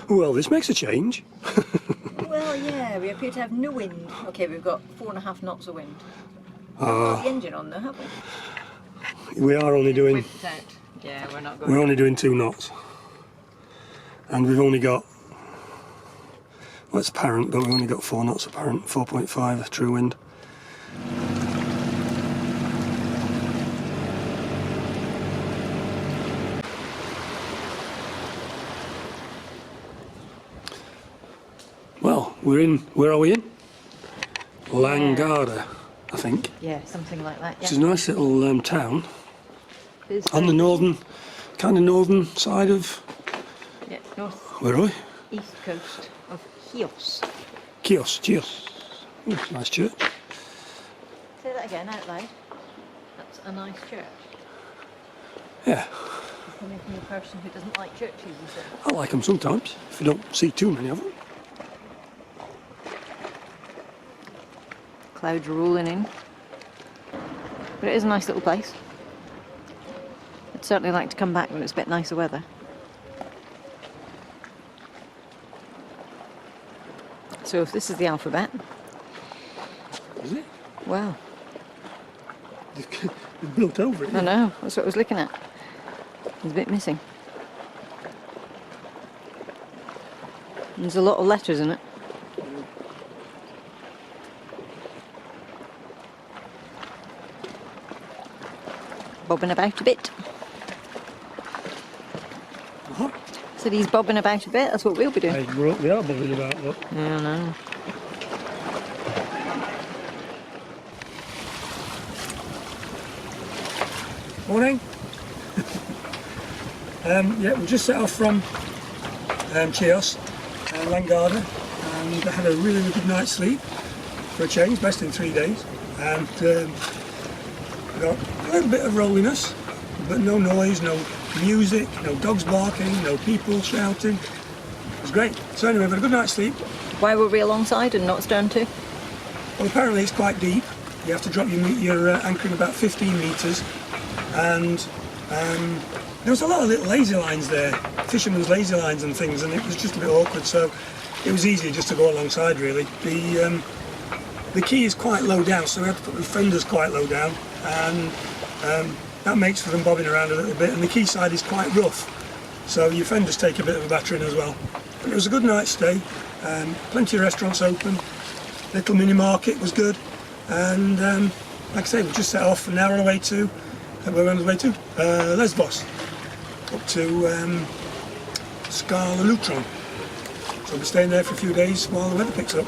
Well, this makes a change. Well, yeah, we appear to have no wind. Okay, we've got 4.5 knots of wind. We've got the engine on though, haven't we? We are only doing... Whipped out. Yeah, we're not going... We're only doing 2 knots. And we've only got... Well, it's apparent, but we've only got 4 knots apparent. 4.5 true wind. Well, we're in... Where are we in? Langada, I think. Yeah, something like that, yeah. Which is a nice little town. It's On the northern... Kind of northern side of... Yeah, north... Where are we? East coast of Chios. Chios. Ooh, nice church. Say that again, out loud. That's a nice church. Yeah. Coming from the person who doesn't like churches, you said. I like them sometimes, if you don't see too many of them. Clouds rolling in. But it is a nice little place. I'd certainly like to come back when it's a bit nicer weather. So if this is the alphabet... Is it? Well... They've built over it. I know, that's what I was looking at. There's a bit missing. There's a lot of letters in it. Bobbing about a bit. What? Said he's bobbing about a bit, that's what we'll be doing. Hey, we are bobbing about, look. Yeah, I know. Morning. Yeah, we just set off from Chios, Langada, and had a really, really good night's sleep for a change, best in 3 days. And got a little bit of rolliness, but no noise, no music, no dogs barking, no people shouting. It was great. So anyway, we had a good night's sleep. Why were we alongside and not stern to? Well, apparently it's quite deep. You have to drop your anchoring about 15 metres, and there was a lot of little lazy lines there, fishermen's lazy lines and things, and it was just a bit awkward, so it was easier just to go alongside really. The key is quite low down, so we have to put the fenders quite low down, and that makes for them bobbing around a little bit, and the quay side is quite rough, so your fenders take a bit of a battering as well. But it was a good night's stay, plenty of restaurants open, little mini market was good, and like I say, we just set off, and now we're on the way to, where we're on the way to? Lesbos, up to Skala. So we'll be staying there for a few days while the weather picks up.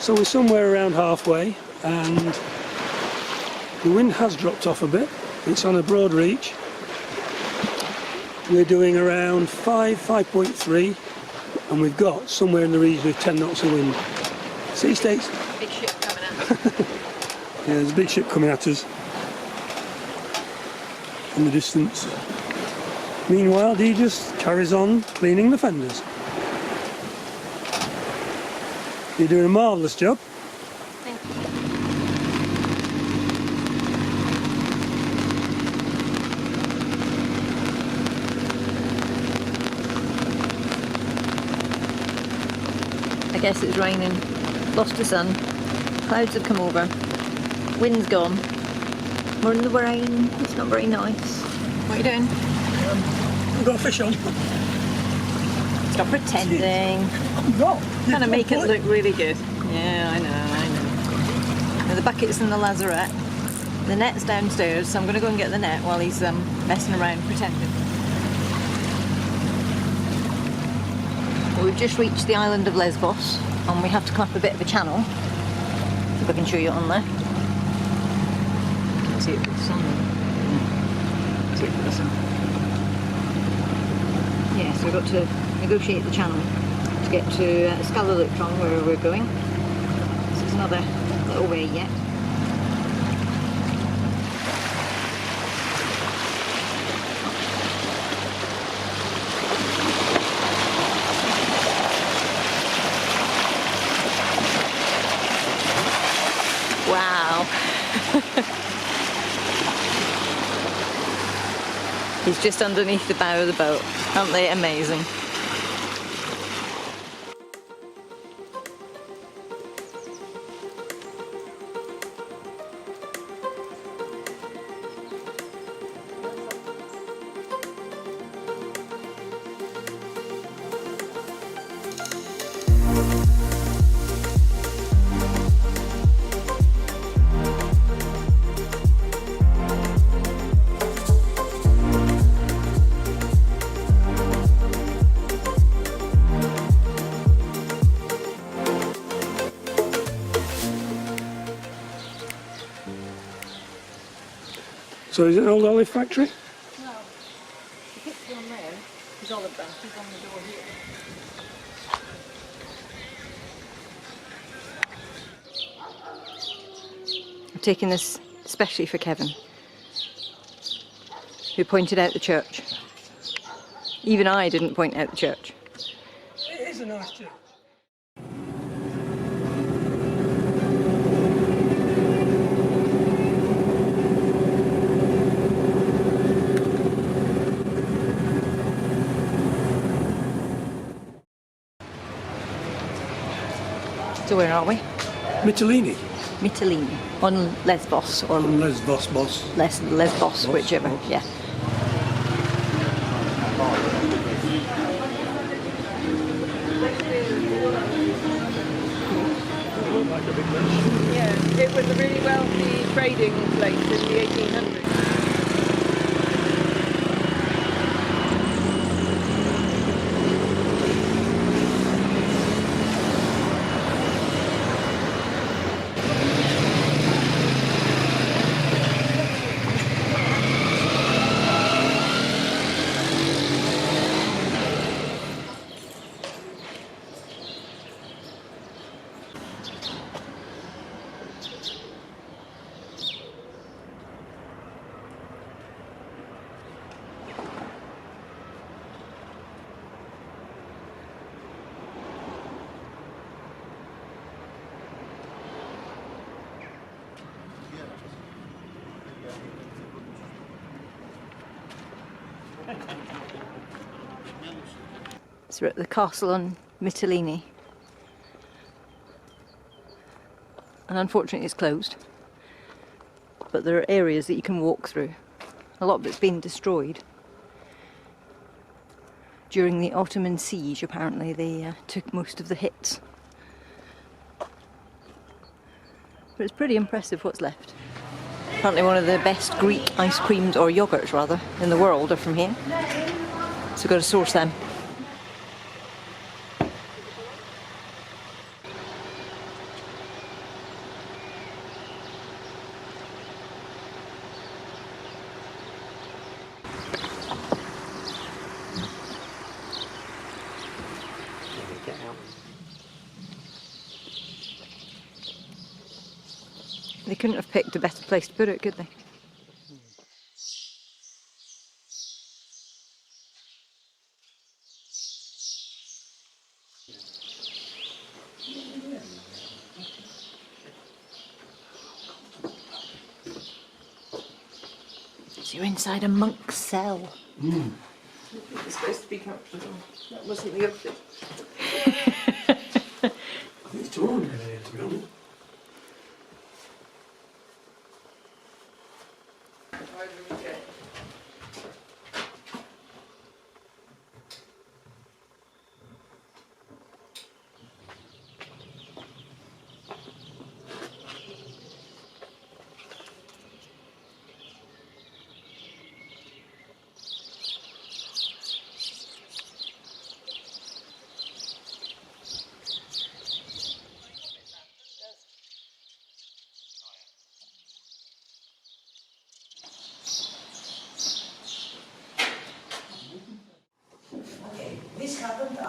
So we're somewhere around halfway, and the wind has dropped off a bit. It's on a broad reach. We're doing around 5.3, and we've got somewhere in the region of 10 knots of wind. Sea states. Big ship coming at us. Yeah, there's a big ship coming at us in the distance. Meanwhile, Dee just carries on cleaning the fenders. You're doing a marvellous job. Thank you. I guess it's raining. Lost the sun. Clouds have come over. Wind's gone. We're in the rain. It's not very nice. What are you doing? I've got a fish on. Stop pretending. I'm not. Trying to make it look really good. Yeah, I know. Now the bucket's in the lazarette. The net's downstairs, so I'm going to go and get the net while he's messing around pretending. we've just reached the island of Lesbos and we have to come up a bit of a channel. If I can show you on there. You can see it with the sun. See it with the sun. Yeah, so we've got to negotiate the channel to get to Skala where we're going. This is another little way yet. Wow. He's just underneath the bow of the boat. Aren't they amazing? So is it an old olive factory? No. The picture on there is olive branch. He's on the door here. I'm taking this especially for Kevin, who pointed out the church. Even I didn't point out the church. It is a nice church. So where are we? Mytilini. Mytilini, on Lesbos or On Lesbos, boss. Lesbos, whichever. Boss. Yeah. Yeah, it was a really wealthy trading place in the 1800s. So we're at the castle on Mytilini. And unfortunately it's closed. But there are areas that you can walk through. A lot of it's been destroyed. During the Ottoman siege, apparently, they took most of the hits. But it's pretty impressive what's left. Apparently one of the best Greek ice creams, or yogurts rather, in the world are from here. So we've got to source them. They couldn't have picked a better place to put it, could they? So you're inside a monk's cell. It's supposed to be comfortable. That wasn't the outfit. I think it's torn in here, to be honest.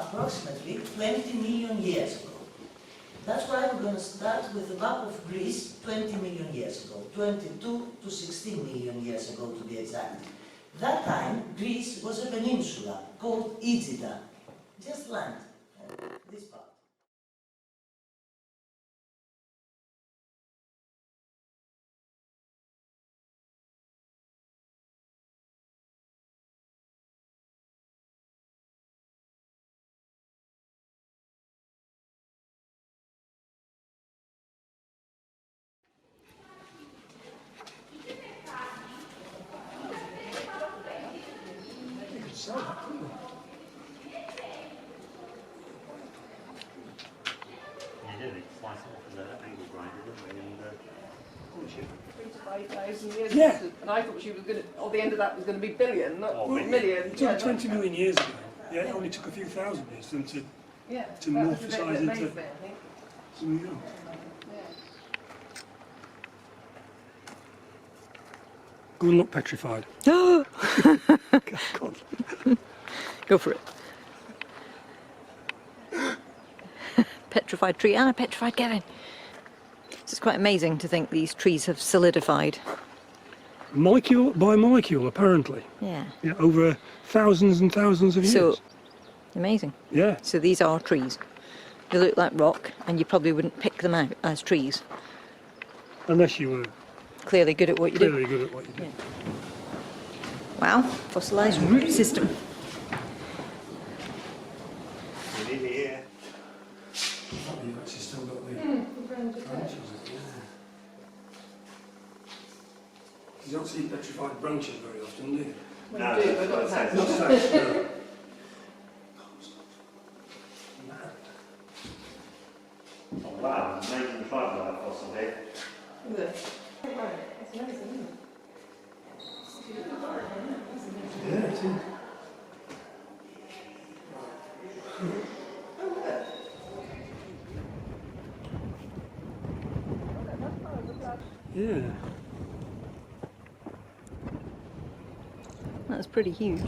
approximately 20 million years ago. That's why we're going to start with the map of Greece 20 million years ago, 22 to 16 million years ago to be exact. That time, Greece was a peninsula called Aegida, just land, this part. Years Yeah. and I thought she was going to, or the end of that was going to be billion, not million. It took 20 million years ago. Yeah, it only took a few thousand years for them to morphosize into something else. Go and look petrified. God. Go for it. Petrified tree and a petrified Kevin. It's quite amazing to think these trees have solidified. Molecule by molecule, apparently. Yeah. Yeah, over thousands and thousands of years. So, amazing. Yeah. So these are trees. They look like rock, and you probably wouldn't pick them out as trees. Unless you were Clearly good at what you do. clearly good at what you do. Yeah. Wow, fossilised root system. You've actually still got the branches. You don't see petrified branches very often, do you? No, they've got that. Not such, no. Oh wow, amazing find that fossil here. Is it? It's amazing, isn't it? Yeah, it is. Yeah. That's pretty huge.